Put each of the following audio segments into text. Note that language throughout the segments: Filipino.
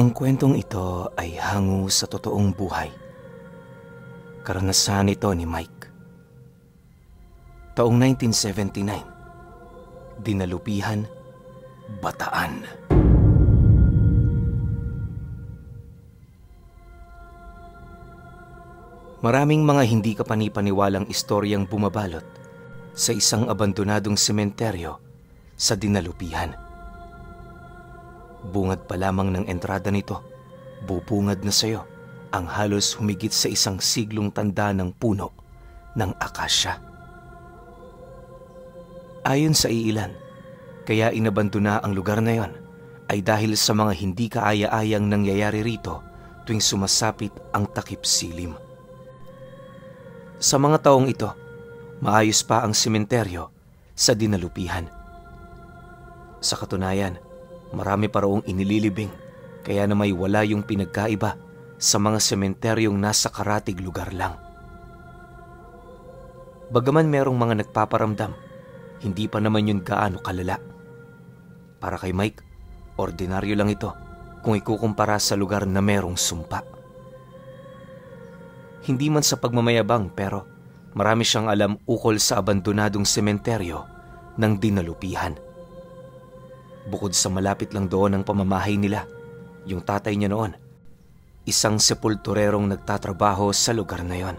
Ang kwentong ito ay hango sa totoong buhay. Karanasan ito ni Mike. Taong 1979, Dinalupihan, Bataan. Maraming mga hindi kapanipaniwalang istoryang bumabalot sa isang abandonadong sementeryo sa Dinalupihan. Bungad pa lamang ng entrada nito, bubungad na sayo ang halos humigit sa isang siglong tanda ng puno ng akasya. Ayon sa iilan, kaya inabandona ang lugar na yon ay dahil sa mga hindi kaaya-ayang nangyayari rito tuwing sumasapit ang takip silim. Sa mga taong ito, maayos pa ang sementeryo sa Dinalupihan. Sa katunayan, marami pa roong inililibing kaya na may wala yung pinagkaiba sa mga sementeryong nasa karatig lugar lang. Bagaman merong mga nagpaparamdam, hindi pa naman yun gaano kalala. Para kay Mike, ordinaryo lang ito kung ikukumpara sa lugar na merong sumpa. Hindi man sa pagmamayabang pero marami siyang alam ukol sa abandonadong sementeryo ng Dinalupihan. Bukod sa malapit lang doon ang pamamahay nila, yung tatay niya noon, isang sepulturerong nagtatrabaho sa lugar na yon.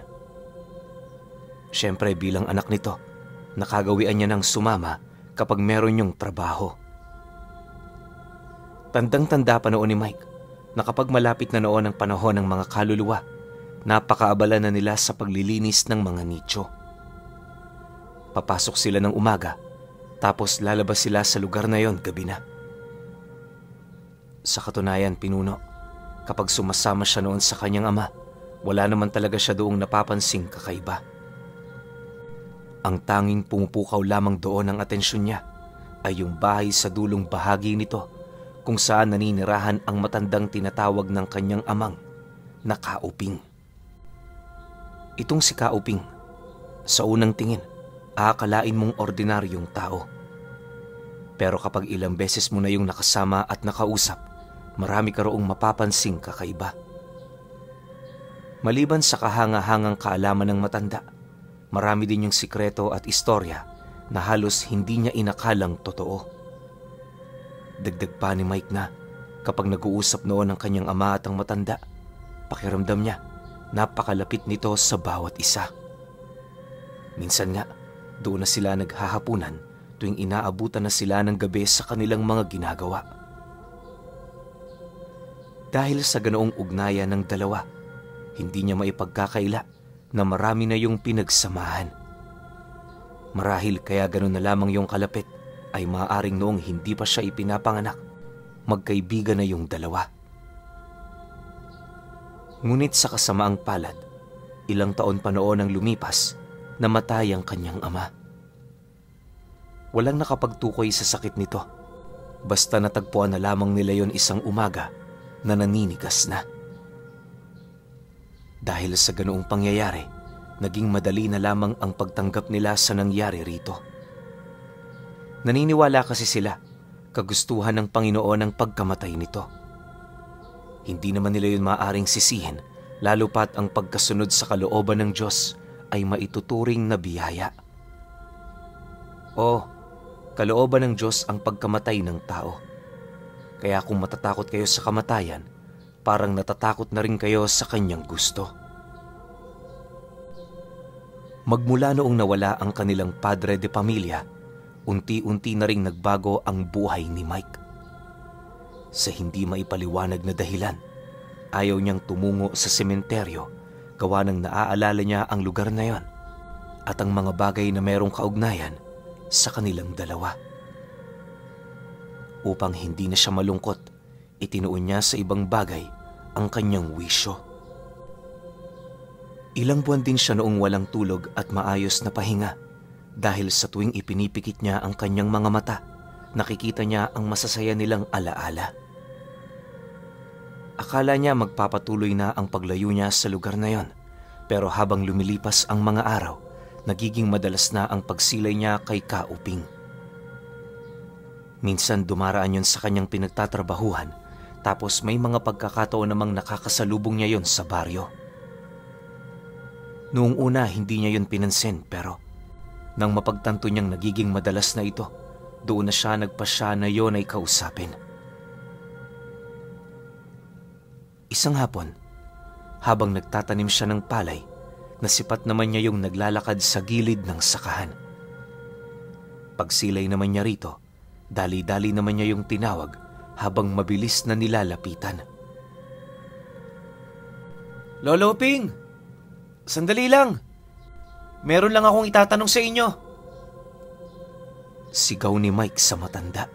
Siyempre bilang anak nito, nakagawian niya ng sumama kapag meron yung trabaho. Tandang-tanda pa noon ni Mike na kapag malapit na noon ang panahon ng mga kaluluwa, napakaabala na nila sa paglilinis ng mga nicho. Papasok sila ng umaga, tapos lalabas sila sa lugar na yon gabi na. Sa katunayan, Pinuno, kapag sumasama siya noon sa kanyang ama, wala naman talaga siya doong napapansing kakaiba. Ang tanging pumupukaw lamang doon ang atensyon niya ay yung bahay sa dulong bahagi nito kung saan naninirahan ang matandang tinatawag ng kanyang amang na Kauping. Itong si Kauping, sa unang tingin, aakalain mong ordinaryong tao. Pero kapag ilang beses mo na yung nakasama at nakausap, marami ka roong mapapansing kakaiba. Maliban sa kahanga-hangang kaalaman ng matanda, marami din yung sikreto at istorya na halos hindi niya inakalang totoo. Dagdag pa ni Mike na kapag nag-uusap noon ang kanyang ama at ang matanda, pakiramdam niya napakalapit nito sa bawat isa. Minsan nga, doon na sila naghahapunan tuwing inaabutan na sila ng gabi sa kanilang mga ginagawa. Dahil sa ganoong ugnayan ng dalawa, hindi niya maipagkakaila na marami na yung pinagsamahan. Marahil kaya ganoon na lamang yung kalapit ay maaaring noong hindi pa siya ipinapanganak, magkaibigan na yung dalawa. Ngunit sa kasamaang palad, ilang taon pa noon ang lumipas, namatay ang kanyang ama. Walang nakapagtukoy sa sakit nito, basta natagpuan na lamang nila yon isang umaga na naninigas na. Dahil sa ganoong pangyayari, naging madali na lamang ang pagtanggap nila sa nangyari rito. Naniniwala kasi sila, kagustuhan ng Panginoon ang pagkamatay nito. Hindi naman nila yun maaaring sisihin, lalo pat ang pagkasunod sa kalooban ng Diyos ay maituturing na biyaya. O, kalooban ng Diyos ang pagkamatay ng tao. Kaya kung matatakot kayo sa kamatayan, parang natatakot na rin kayo sa kanyang gusto. Magmula noong nawala ang kanilang padre de pamilya, unti-unti na ring nagbago ang buhay ni Mike. Sa hindi maipaliwanag na dahilan, ayaw niyang tumungo sa sementeryo gawa ng naaalala niya ang lugar na yon at ang mga bagay na merong kaugnayan sa kanilang dalawa. Upang hindi na siya malungkot, itinuon niya sa ibang bagay ang kanyang wisyo. Ilang buwan din siya noong walang tulog at maayos na pahinga dahil sa tuwing ipinipikit niya ang kanyang mga mata, nakikita niya ang masasaya nilang alaala. Akala niya magpapatuloy na ang paglayo niya sa lugar na yon, pero habang lumilipas ang mga araw, nagiging madalas na ang pagsilay niya kay Kauping. Minsan dumaraan yun sa kanyang pinagtatrabahuhan Tapos may mga pagkakataon namang nakakasalubong niya yon sa baryo. Noong una hindi niya yon pinansin pero nang mapagtanto niyang nagiging madalas na ito, doon na siya nagpasya na yon ay kausapin. Isang hapon, habang nagtatanim siya ng palay, nasipat naman niya yung naglalakad sa gilid ng sakahan. Pagsilay naman niya rito, dali-dali naman niya yung tinawag habang mabilis na nilalapitan. "Lolo Ping! Sandali lang! Meron lang akong itatanong sa inyo!" Sigaw ni Mike sa matanda.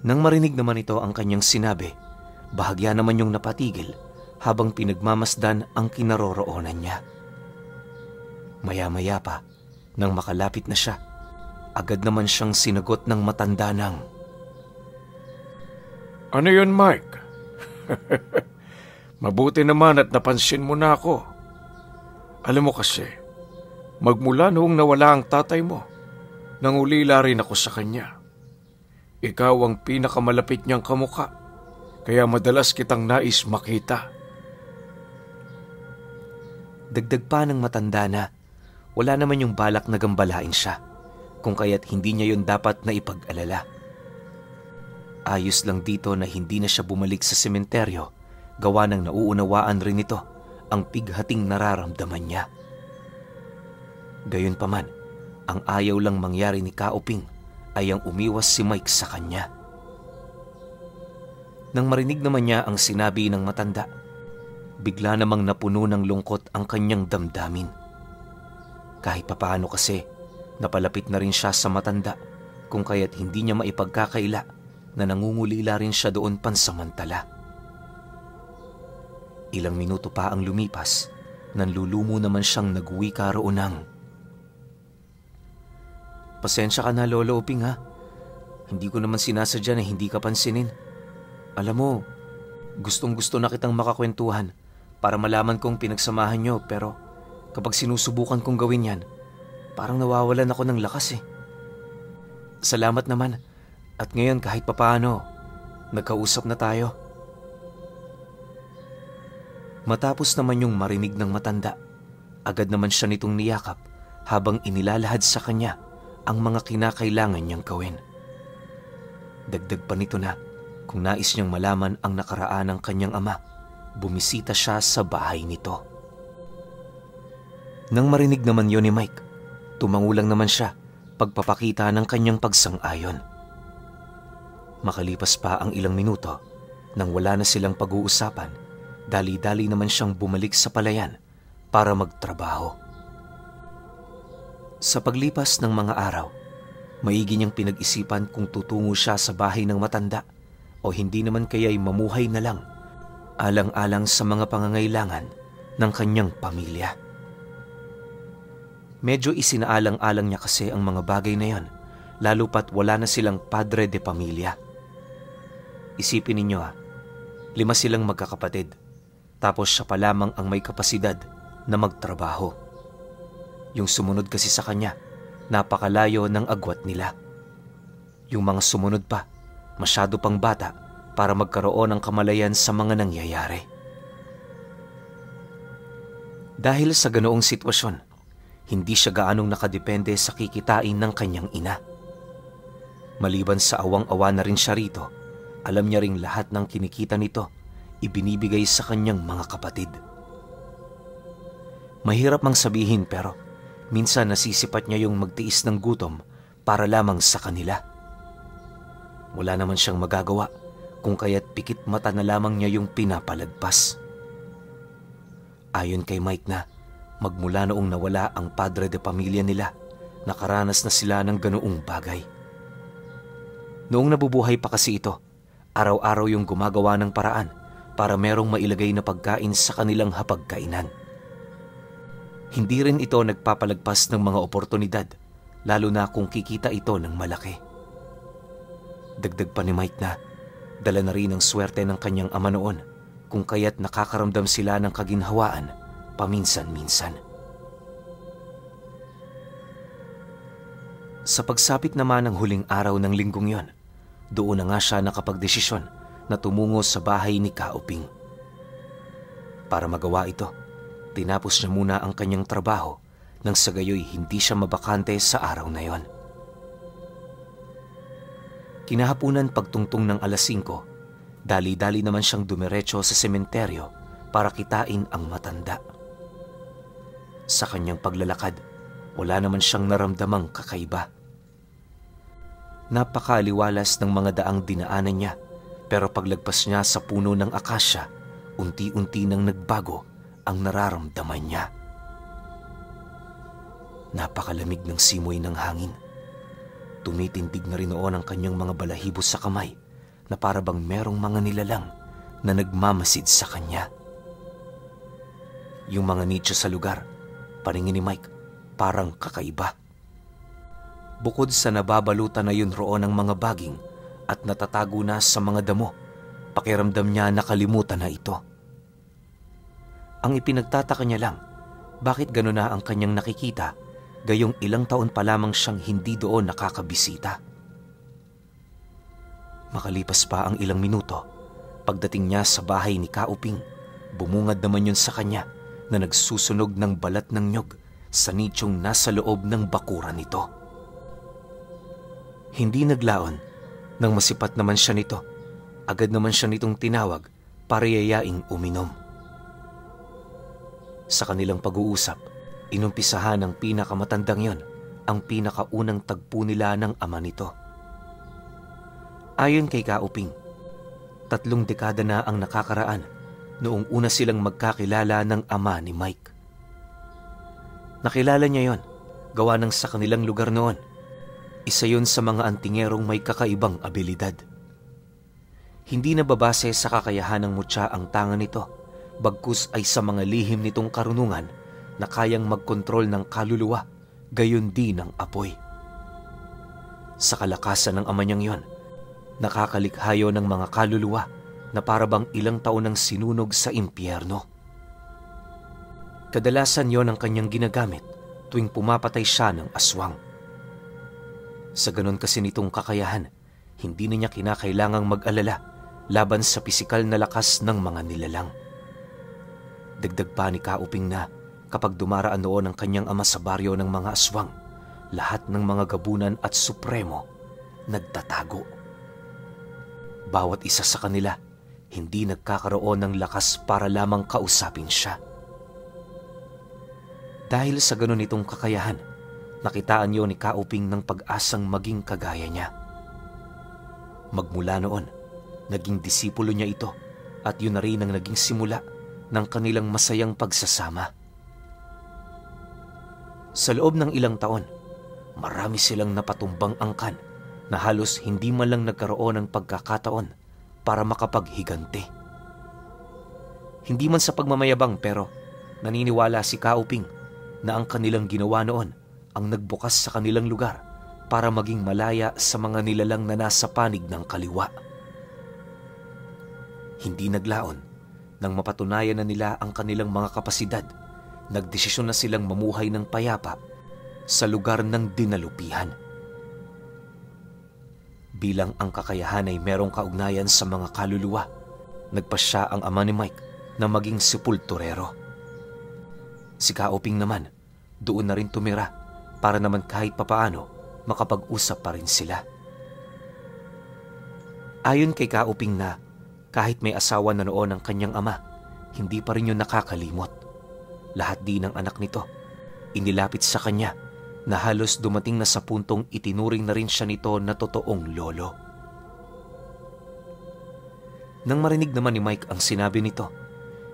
Nang marinig naman ito ang kanyang sinabi, bahagya naman yung napatigil habang pinagmamasdan ang kinaroroonan niya. Maya-maya pa, nang makalapit na siya, agad naman siyang sinagot ng matanda ng, "Ano yun, Mike? Mabuti naman at napansin mo na ako. Alam mo kasi, magmula noong nawala ang tatay mo, nangulila rin ako sa kanya. Ikaw ang pinakamalapit niyang kamukha, kaya madalas kitang nais makita." Dagdag pa ng matanda na wala naman yung balak na gambalain siya, kung kaya't hindi niya yun dapat na ipag-alala. Ayos lang dito na hindi na siya bumalik sa sementeryo, gawa ng nauunawaan rin ito ang pighating nararamdaman niya. Gayunpaman, ang ayaw lang mangyari ni Kauping ay ang umiwas si Mike sa kanya. Nang marinig naman niya ang sinabi ng matanda, bigla namang napuno ng lungkot ang kanyang damdamin. Kahit papaano kasi, napalapit na rin siya sa matanda, kung kaya't hindi niya maipagkakaila na nangungulila rin siya doon pansamantala. Ilang minuto pa ang lumipas, nanlulumo naman siyang nagwika roon ng, "Pasensya ka na, Lolo Uping ha. Hindi ko naman sinasadya na hindi ka pansinin. Alam mo, gustong-gusto na kitang makakwentuhan para malaman kong pinagsamahan niyo, pero kapag sinusubukan kong gawin yan, parang nawawalan ako ng lakas eh. Salamat naman at ngayon kahit papaano, nagkausap na tayo." Matapos naman yung marinig ng matanda, agad naman siya nitong niyakap habang inilalahad sa kanya ang mga kinakailangan niyang gawin. Dagdag pa nito na kung nais niyang malaman ang nakaraan ng kanyang ama, bumisita siya sa bahay nito. Nang marinig naman yun ni Mike, tumangulang naman siya pagpapakita ng kanyang pagsang-ayon. Makalipas pa ang ilang minuto, nang wala na silang pag-uusapan, dali-dali naman siyang bumalik sa palayan para magtrabaho. Sa paglipas ng mga araw, maigi niyang pinag-isipan kung tutungo siya sa bahay ng matanda o hindi naman kaya'y mamuhay na lang, alang-alang sa mga pangangailangan ng kanyang pamilya. Medyo isinaalang-alang niya kasi ang mga bagay na yon, lalo pat wala na silang padre de pamilya. Isipin ninyo 5 silang magkakapatid, tapos siya pa lamang ang may kapasidad na magtrabaho. Yung sumunod kasi sa kanya, napakalayo ng agwat nila. Yung mga sumunod pa, masyado pang bata para magkaroon ng kamalayan sa mga nangyayari. Dahil sa ganoong sitwasyon, hindi siya gaanong nakadepende sa kikitain ng kanyang ina. Maliban sa awang-awa na rin siya rito, alam niya ring lahat ng kinikita nito ibinibigay sa kanyang mga kapatid. Mahirap mang sabihin pero minsan nasisipat niya yung magtiis ng gutom para lamang sa kanila. Wala naman siyang magagawa kung kaya't pikit mata na lamang niya yung pinapalagpas. Ayon kay Mike na magmula noong nawala ang padre de pamilya nila, nakaranas na sila ng ganoong bagay. Noong nabubuhay pa kasi ito, araw-araw yung gumagawa ng paraan para merong mailagay na pagkain sa kanilang hapagkainan. Hindi rin ito nagpapalagpas ng mga oportunidad, lalo na kung kikita ito ng malaki. Dagdag pa ni Mike na dala na rin ang swerte ng kanyang ama noon, kung kaya't nakakaramdam sila ng kaginhawaan paminsan-minsan. Sa pagsapit naman ng huling araw ng linggong yon, Doon na nga siya nakapagdesisyon na tumungo sa bahay ni Kauping. Para magawa ito, tinapos niya muna ang kanyang trabaho nang sa gayoy hindi siya mabakante sa araw na yon. Kinahapunan pagtungtong ng alas 5, dali-dali naman siyang dumiretso sa sementeryo para kitain ang matanda. Sa kanyang paglalakad, wala naman siyang naramdamang kakaiba. Napakaliwalas ng mga daang dinaanan niya, pero paglagpas niya sa puno ng akasya, unti-unti nang nagbago ang nararamdaman niya. Napakalamig ng simoy ng hangin. Tumitindig na rin noon ang kanyang mga balahibo sa kamay na para bang merong mga nilalang na nagmamasid sa kanya. Yung mga nicho sa lugar, paningin ni Mike, parang kakaiba. Bukod sa nababalutan na yun roon ng mga baging at natatago na sa mga damo, pakiramdam niya nakalimutan na ito. Ang ipinagtataka niya lang, bakit gano'n na ang kanyang nakikita, gayong ilang taon pa lamang siyang hindi doon nakakabisita. Makalipas pa ang ilang minuto, pagdating niya sa bahay ni Kauping, bumungad naman yun sa kanya na nagsusunog ng balat ng nyog sa nichong nasa loob ng bakuran nito. Hindi naglaon, nang masipat naman siya nito, agad naman siya nitong tinawag para yayaing uminom. Sa kanilang pag-uusap, inumpisahan ng pinakamatandang yon ang pinakaunang tagpo nila ng ama nito. Ayon kay Kauping, 3 dekada na ang nakakaraan noong una silang magkakilala ng ama ni Mike. Nakilala niya yon, gawa ng sa kanilang lugar noon. Isa yon sa mga antingerong may kakaibang abilidad. Hindi na babase sa kakayahan ng mutya ang tanga nito, bagkus ay sa mga lihim nitong karunungan na kayang magkontrol ng kaluluwa, gayon din ng apoy. Sa kalakasan ng ama niyang yon, nakakalikhayo ng mga kaluluwa na parabang ilang taon nang sinunog sa impyerno. Kadalasan yon ang kanyang ginagamit tuwing pumapatay siya ng aswang. Sa ganon kasi nitong kakayahan, hindi na niya kinakailangang mag-alala laban sa pisikal na lakas ng mga nilalang. Dagdag pa ni Kauping na kapag dumaraan noon ang kanyang ama sa baryo ng mga aswang, lahat ng mga gabunan at supremo nagtatago. Bawat isa sa kanila hindi nagkakaroon ng lakas para lamang kausapin siya. Dahil sa ganon itong kakayahan, nakitaan niyo ni Kauping ng pag-asang maging kagaya niya. Magmula noon, naging disipulo niya ito at yun na rin ang naging simula ng kanilang masayang pagsasama. Sa loob ng ilang taon, marami silang napatumbang angkan na halos hindi man lang nagkaroon ng pagkakataon para makapaghiganti. Hindi man sa pagmamayabang pero naniniwala si Kauping na ang kanilang ginawa noon ang nagbukas sa kanilang lugar para maging malaya sa mga nilalang na nasa panig ng kaliwa. Hindi naglaon nang mapatunayan na nila ang kanilang mga kapasidad, nagdesisyon na silang mamuhay ng payapa sa lugar ng dinalupihan. Bilang ang kakayahan ay merong kaugnayan sa mga kaluluwa, nagpasya ang ama ni Mike na maging sepulturero. Si Kauping naman, doon na rin tumira para naman kahit papaano makapag-usap pa rin sila. Ayon kay Kauping na kahit may asawa na noon ang kanyang ama, hindi pa rin yun nakakalimot. Lahat din ng anak nito, inilapit sa kanya na halos dumating na sa puntong itinuring na rin siya nito na totoong lolo. Nang marinig naman ni Mike ang sinabi nito,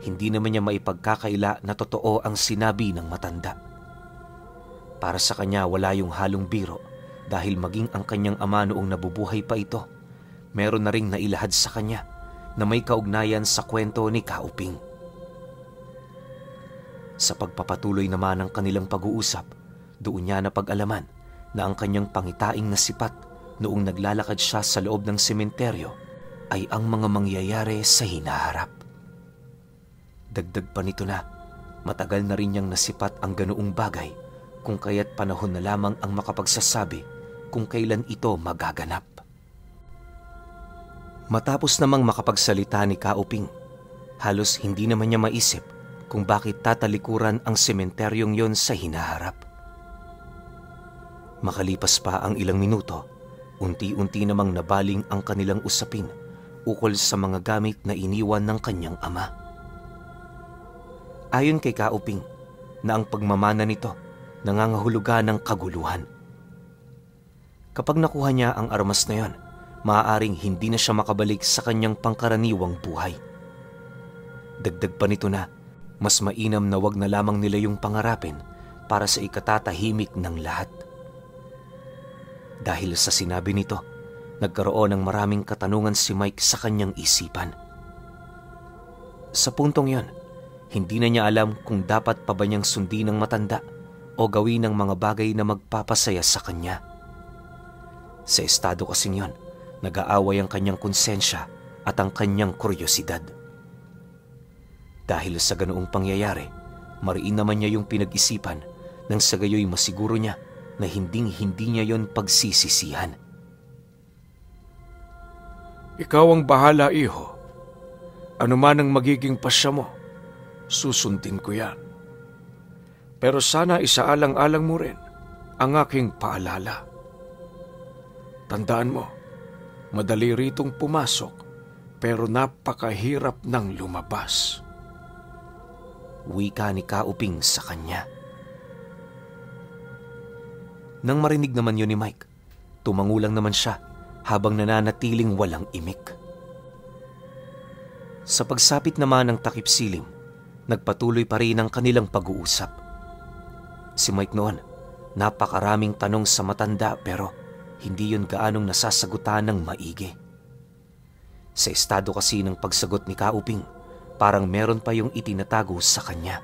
hindi naman niya maipagkakaila na totoo ang sinabi ng matanda. Para sa kanya wala yung halong biro dahil maging ang kanyang ama noong nabubuhay pa ito, meron na ring nailahad sa kanya na may kaugnayan sa kwento ni Kauping. Sa pagpapatuloy naman ng kanilang pag-uusap, doon niya napag-alaman na ang kanyang pangitaing na sipat noong naglalakad siya sa loob ng sementeryo ay ang mga mangyayari sa hinaharap. Dagdag pa nito na matagal na rin niyang nasipat ang ganoong bagay kung kaya't panahon na lamang ang makapagsasabi kung kailan ito magaganap. Matapos namang makapagsalita ni Kauping, halos hindi naman niya maisip kung bakit tatalikuran ang sementeryong yon sa hinaharap. Makalipas pa ang ilang minuto, unti-unti namang nabaling ang kanilang usapin ukol sa mga gamit na iniwan ng kanyang ama. Ayon kay Kauping, na ang pagmamana nito nangangahulugan ng kaguluhan. Kapag nakuha niya ang armas na yon, maaaring hindi na siya makabalik sa kanyang pangkaraniwang buhay. Dagdag pa nito na, mas mainam na wag na lamang nila yung pangarapin para sa ikatatahimik ng lahat. Dahil sa sinabi nito, nagkaroon ng maraming katanungan si Mike sa kanyang isipan. Sa puntong yon, hindi na niya alam kung dapat pa ba niyang sundin ng matanda o gawin ng mga bagay na magpapasaya sa kanya. Sa estado kasing yon, nag-aaway ang kanyang konsensya at ang kanyang kuryosidad. Dahil sa ganoong pangyayari, mariin naman niya yung pinag-isipan nang sa gayoy masiguro niya na hinding-hindi niya yon pagsisisihan. Ikaw ang bahala, iho. Ano man ang magiging pasya mo, susundin ko yan. Pero sana isaalang-alang mo rin ang aking paalala. Tandaan mo, madali ritong pumasok pero napakahirap ng lumabas. Wika ni Kauping sa kanya. Nang marinig naman yun ni Mike, tumangulang naman siya habang nananatiling walang imik. Sa pagsapit naman ng takip silim, nagpatuloy pa rin ang kanilang pag-uusap. Si Mike noon, napakaraming tanong sa matanda pero hindi yun gaanong nasasagutan ng maigi. Sa estado kasi ng pagsagot ni Kauping, parang meron pa yung itinatago sa kanya.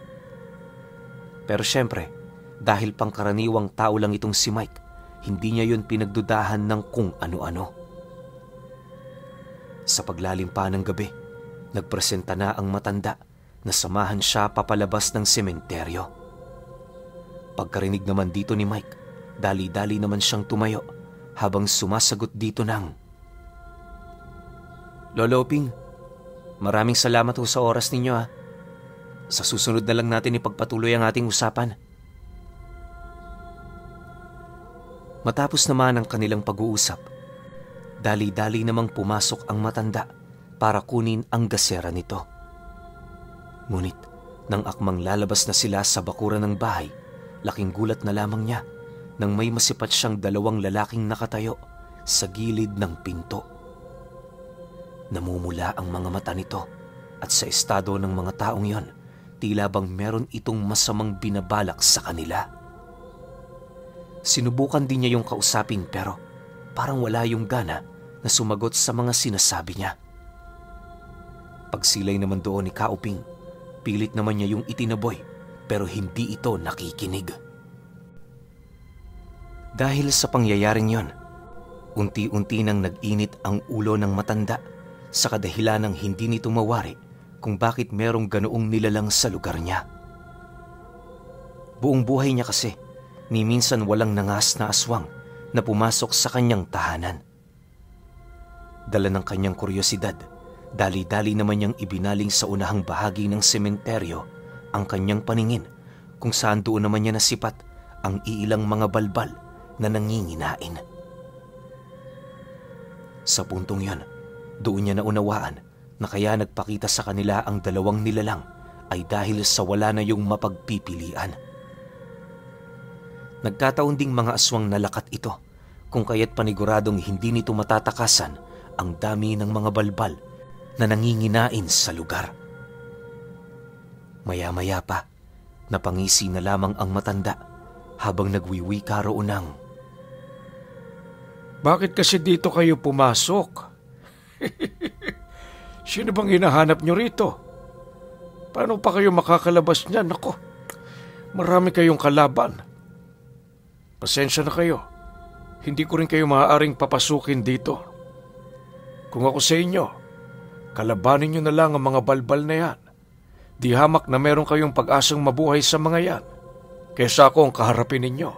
Pero syempre, dahil pangkaraniwang tao lang itong si Mike, hindi niya yun pinagdudahan ng kung ano-ano. Sa paglalim pa ng gabi, nagpresenta na ang matanda na samahan siya papalabas ng sementeryo. Pagkarinig naman dito ni Mike, dali-dali naman siyang tumayo habang sumasagot dito ng, Lolo Oping, maraming salamat ho sa oras ninyo ha. Sa susunod na lang natin ipagpatuloy ang ating usapan. Matapos naman ang kanilang pag-uusap, dali-dali namang pumasok ang matanda para kunin ang gasera nito. Ngunit nang akmang lalabas na sila sa bakuran ng bahay, laking gulat na lamang niya nang may masipat siyang dalawang lalaking nakatayo sa gilid ng pinto. Namumula ang mga mata nito at sa estado ng mga taong yon, tila bang meron itong masamang binabalak sa kanila. Sinubukan din niya yung kausapin pero parang wala yung gana na sumagot sa mga sinasabi niya. Pagsilay naman doon ni Kauping, pilit naman niya yung itinaboy pero hindi ito nakikinig. Dahil sa pangyayaring yon, unti-unti nang nag-init ang ulo ng matanda sa kadahilan ng hindi nito mawari kung bakit merong ganoong nilalang sa lugar niya. Buong buhay niya kasi, ni minsan walang nangas na aswang na pumasok sa kanyang tahanan. Dala ng kanyang kuryosidad, dali-dali naman niyang ibinaling sa unahang bahagi ng sementeryo ang kanyang paningin kung saan doon naman niya nasipat ang iilang mga balbal na nanginginain. Sa puntong yon, doon niya naunawaan na kaya nagpakita sa kanila ang dalawang nilalang ay dahil sa wala na yung mapagpipilian. Nagkataon ding mga aswang nalakat ito kung kaya't paniguradong hindi nito matatakasan ang dami ng mga balbal na nanginginain sa lugar. Maya-maya pa, napangisi na lamang ang matanda habang nagwiwika roon ng, Bakit kasi dito kayo pumasok? Sino bang hinahanap nyo rito? Paano pa kayo makakalabas niyan? Ako, marami kayong kalaban. Pasensya na kayo. Hindi ko rin kayo maaaring papasukin dito. Kung ako sa inyo, kalabanin nyo na lang ang mga balbal na yan. Di hamak na meron kayong pag-asang mabuhay sa mga yan, kaysa ako ang kaharapin ninyo.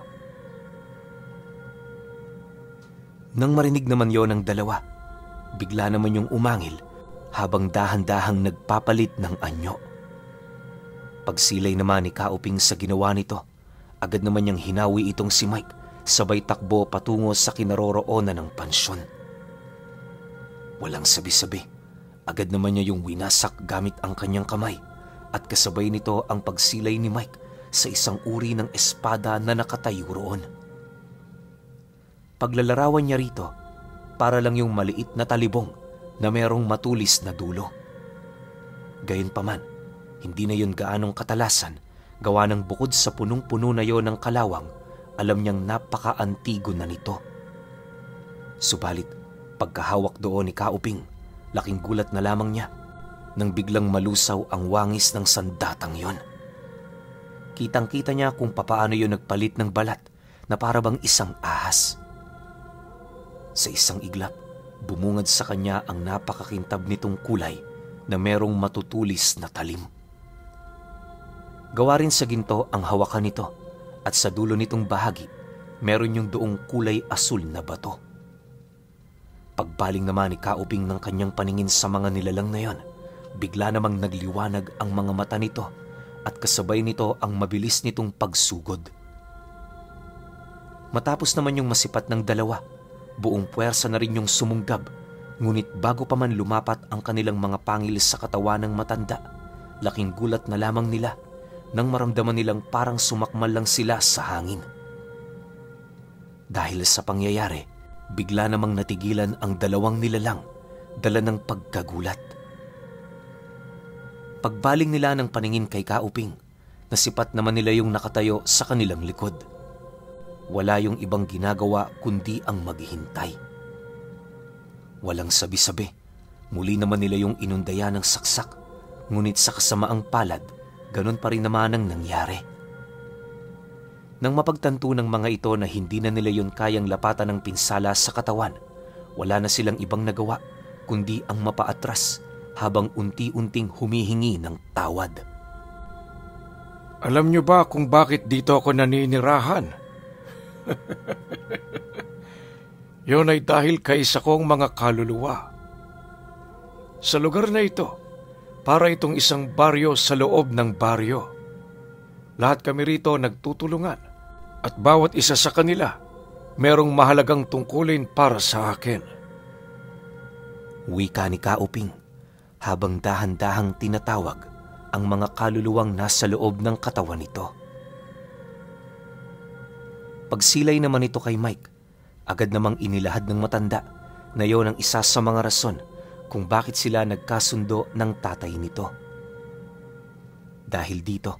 Nang marinig naman yon ng dalawa, bigla naman yung umangil habang dahan-dahang nagpapalit ng anyo. Pagsilay naman ni Kauping sa ginawa nito, agad naman niyang hinawi itong si Mike, sabay takbo patungo sa kinaroroonan ng pansyon. Walang sabi-sabi, agad naman niya yung winasak gamit ang kanyang kamay at kasabay nito ang pagsilay ni Mike sa isang uri ng espada na nakatayo roon. Paglalarawan niya rito, para lang yung maliit na talibong na merong matulis na dulo. Gayunpaman, hindi na yun gaanong katalasan, gawa ng bukod sa punong-puno na yon ng kalawang, alam niyang napaka-antigo na nito. Subalit, pagkahawak doon ni Kauping, laking gulat na lamang niya nang biglang malusaw ang wangis ng sandatang yon. Kitang-kita niya kung papaano yun nagpalit ng balat na para bang isang ahas. Sa isang iglap, bumungad sa kanya ang napakakintab nitong kulay na merong matutulis na talim. Gawa rin sa ginto ang hawakan nito at sa dulo nitong bahagi, meron yung doong kulay asul na bato. Pagbaling naman ni Kauping ng kanyang paningin sa mga nilalang na yon, bigla namang nagliwanag ang mga mata nito at kasabay nito ang mabilis nitong pagsugod. Matapos naman yung masipat ng dalawa, buong puwersa na rin yung sumunggab, ngunit bago pa man lumapat ang kanilang mga pangil sa katawan ng matanda, laking gulat na lamang nila nang maramdaman nilang parang sumakmal lang sila sa hangin. Dahil sa pangyayari, bigla namang natigilan ang dalawang nilalang, dala ng pagkagulat. Pagbaling nila ng paningin kay Kauping, nasipat naman nila yung nakatayo sa kanilang likod. Wala yung ibang ginagawa kundi ang maghihintay. Walang sabi-sabi, muli naman nila yung inundaya ng saksak, ngunit sa kasamaang palad, ganun pa rin naman ang nangyari. Nang mapagtanto ng mga ito na hindi na nila yun kayang lapatan ng pinsala sa katawan, wala na silang ibang nagawa kundi ang mapaatras habang unti-unting humihingi ng tawad. Alam niyo ba kung bakit dito ako naninirahan? Yun ay dahil kay isa kong mga kaluluwa. Sa lugar na ito, para itong isang baryo sa loob ng baryo. Lahat kami rito nagtutulungan at bawat isa sa kanila merong mahalagang tungkulin para sa akin. Wika ni Kauping habang dahan-dahang tinatawag ang mga kaluluwang nasa loob ng katawan nito. Pagsilay naman ito kay Mike, agad namang inilahad ng matanda na yon ang isa sa mga rason kung bakit sila nagkasundo ng tatay nito. Dahil dito,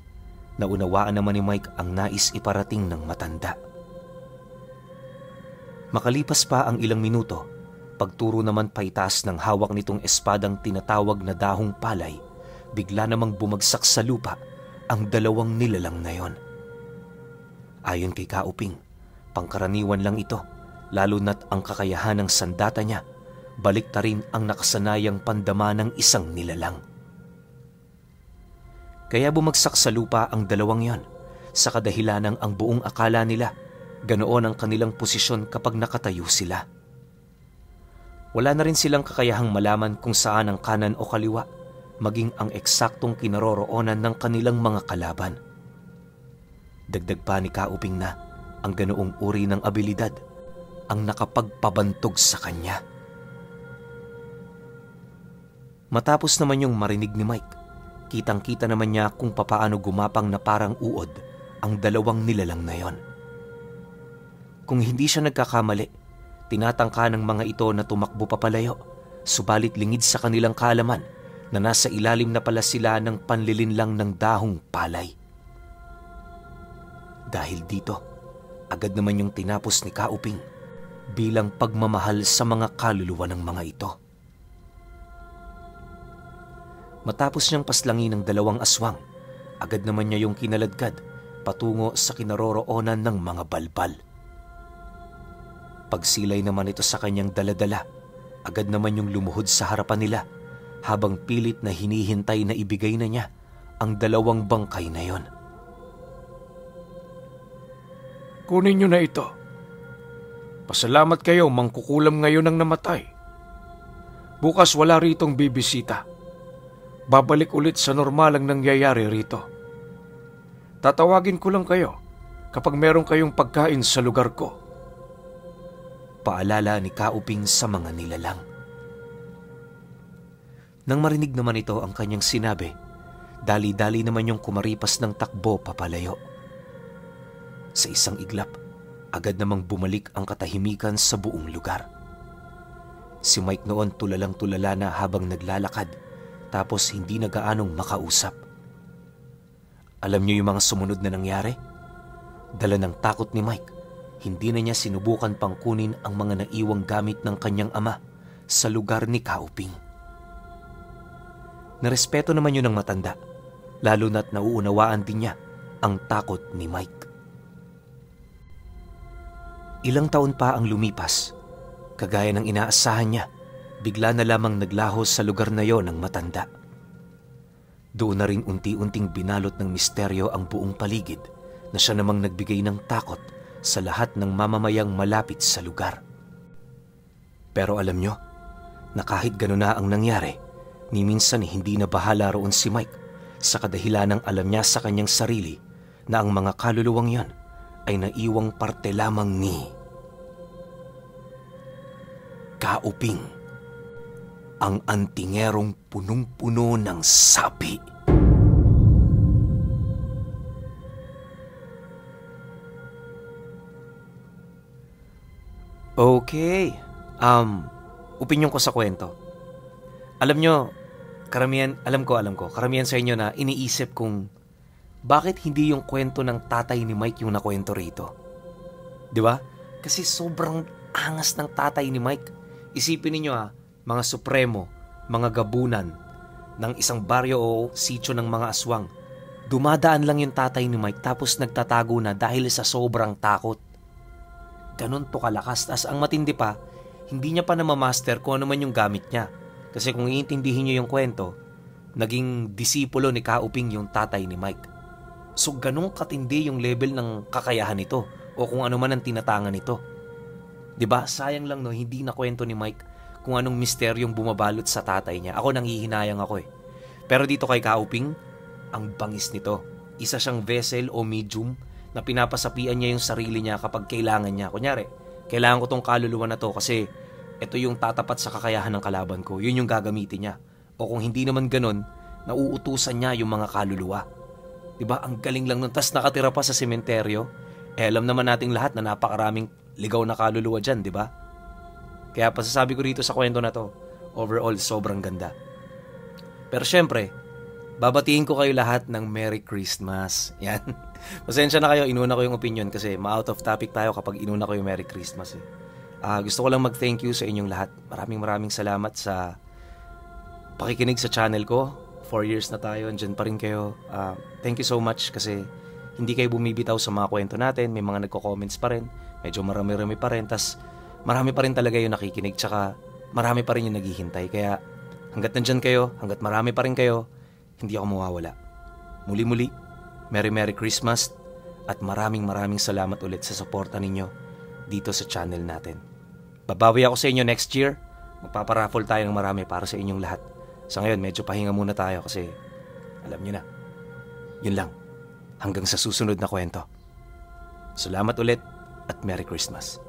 naunawaan naman ni Mike ang nais iparating ng matanda. Makalipas pa ang ilang minuto, pagturo naman paitaas ng hawak nitong espadang tinatawag na dahong palay, bigla namang bumagsak sa lupa ang dalawang nilalang na yon. Ayon kay Kauping, pangkaraniwan lang ito, lalo na't ang kakayahan ng sandata niya, balik ta rin ang nakasanayang pandama ng isang nilalang. Kaya bumagsak sa lupa ang dalawang yon, sa kadahilanang ang buong akala nila, ganoon ang kanilang posisyon kapag nakatayo sila. Wala na rin silang kakayahang malaman kung saan ang kanan o kaliwa, maging ang eksaktong kinaroroonan ng kanilang mga kalaban. Dagdag pa ni Kauping na ang ganoong uri ng abilidad ang nakapagpabantog sa kanya. Matapos naman yung marinig ni Mike, kitang-kita naman niya kung papaano gumapang na parang uod ang dalawang nilalang na yon. Kung hindi siya nagkakamali, tinatangka ng mga ito na tumakbo papalayo, subalit lingid sa kanilang kaalaman na nasa ilalim na pala sila ng panlilinlang ng dahong palay. Dahil dito, agad naman yung tinapos ni Kauping bilang pagmamahal sa mga kaluluwa ng mga ito. Matapos niyang paslangin ng dalawang aswang, agad naman niya yung kinaladkad patungo sa kinaroroonan ng mga balbal. Pagsilay naman ito sa kanyang daladala, agad naman yung lumuhod sa harapan nila habang pilit na hinihintay na ibigay na niya ang dalawang bangkay na yon. Kunin niyo na ito. Pasalamat kayo, mangkukulam ngayon ng namatay. Bukas wala ritong bibisita. Babalik ulit sa normal ang nangyayari rito. Tatawagin ko lang kayo kapag meron kayong pagkain sa lugar ko. Paalala ni Kauping sa mga nilalang. Nang marinig naman ito ang kanyang sinabi, dali-dali naman yung kumaripas ng takbo papalayo. Sa isang iglap, agad namang bumalik ang katahimikan sa buong lugar. Si Mike noon tulalang-tulala na habang naglalakad, tapos hindi na gaanong makausap. Alam niyo yung mga sumunod na nangyari? Dala ng takot ni Mike, hindi na niya sinubukan pang kunin ang mga naiwang gamit ng kanyang ama sa lugar ni Kauping. Narespeto naman yun ng matanda, lalo na't nauunawaan din niya ang takot ni Mike. Ilang taon pa ang lumipas, kagaya ng inaasahan niya, bigla na lamang naglaho sa lugar na yon ng matanda. Doon na rin unti-unting binalot ng misteryo ang buong paligid na siya namang nagbigay ng takot sa lahat ng mamamayang malapit sa lugar. Pero alam nyo, na kahit gano'n na ang nangyari, ni minsan hindi na bahala roon si Mike sa kadahilanang alam niya sa kanyang sarili na ang mga kaluluwang yon ay naiwang parte lamang ni Kauping, ang antingerong punong-puno ng sapi. Okay, opinyon ko sa kwento. Alam nyo, alam ko, karamihan sa inyo na iniisip kung bakit hindi yung kwento ng tatay ni Mike yung nakwento rito. Di ba? Kasi sobrang angas ng tatay ni Mike. Isipin ninyo mga supremo, mga gabunan ng isang baryo o sityo ng mga aswang. Dumadaan lang yung tatay ni Mike tapos nagtatago na dahil sa sobrang takot. Ganon to kalakas. As ang matindi pa, hindi niya pa namamaster kung ano man yung gamit niya. Kasi kung iintindihin niyo yung kwento, naging disipulo ni Kauping yung tatay ni Mike. So ganong katindi yung level ng kakayahan nito o kung ano man ang tinatangan nito. 'Di ba? Sayang lang no, hindi na kwento ni Mike kung anong misteryong bumabalot sa tatay niya. Ako nanghihinayang ako eh. Pero dito kay Kauping, ang bangis nito. Isa siyang vessel o medium na pinapasapian niya yung sarili niya kapag kailangan niya. Kunyari, kailangan ko tong kaluluwa na to kasi ito yung tatapat sa kakayahan ng kalaban ko. Yun yung gagamitin niya. O kung hindi naman ganun, nauutusan niya yung mga kaluluwa. Diba? Ang galing lang nun. Tas nakatira pa sa sementeryo. Alam naman nating lahat na napakaraming ligaw na kaluluwa dyan, diba? Kaya pasasabi ko dito sa kwento na to, overall, sobrang ganda. Pero syempre, babatiin ko kayo lahat ng Merry Christmas. Yan. Pasensya na kayo, inuna ko yung opinion kasi ma-out of topic tayo kapag inuna ko yung Merry Christmas eh. Gusto ko lang mag-thank you sa inyong lahat. Maraming salamat sa pakikinig sa channel ko. 4 years na tayo, andyan pa rin kayo. Thank you so much kasi hindi kayo bumibitaw sa mga kwento natin. May mga nagko-comments pa rin. Medyo marami-rami pa rin. Tas marami pa rin talaga yung nakikinig. Tsaka marami pa rin yung naghihintay. Kaya hanggat nandyan kayo, hanggat marami pa rin kayo, hindi ako mawawala. Muli-muli, Merry Christmas at maraming salamat ulit sa suporta ninyo dito sa channel natin. Babawi ako sa inyo next year. Magpaparaffle tayo ng marami para sa inyong lahat. Sa ngayon, medyo pahinga muna tayo kasi alam nyo na. Yun lang. Hanggang sa susunod na kwento. Salamat ulit at Merry Christmas.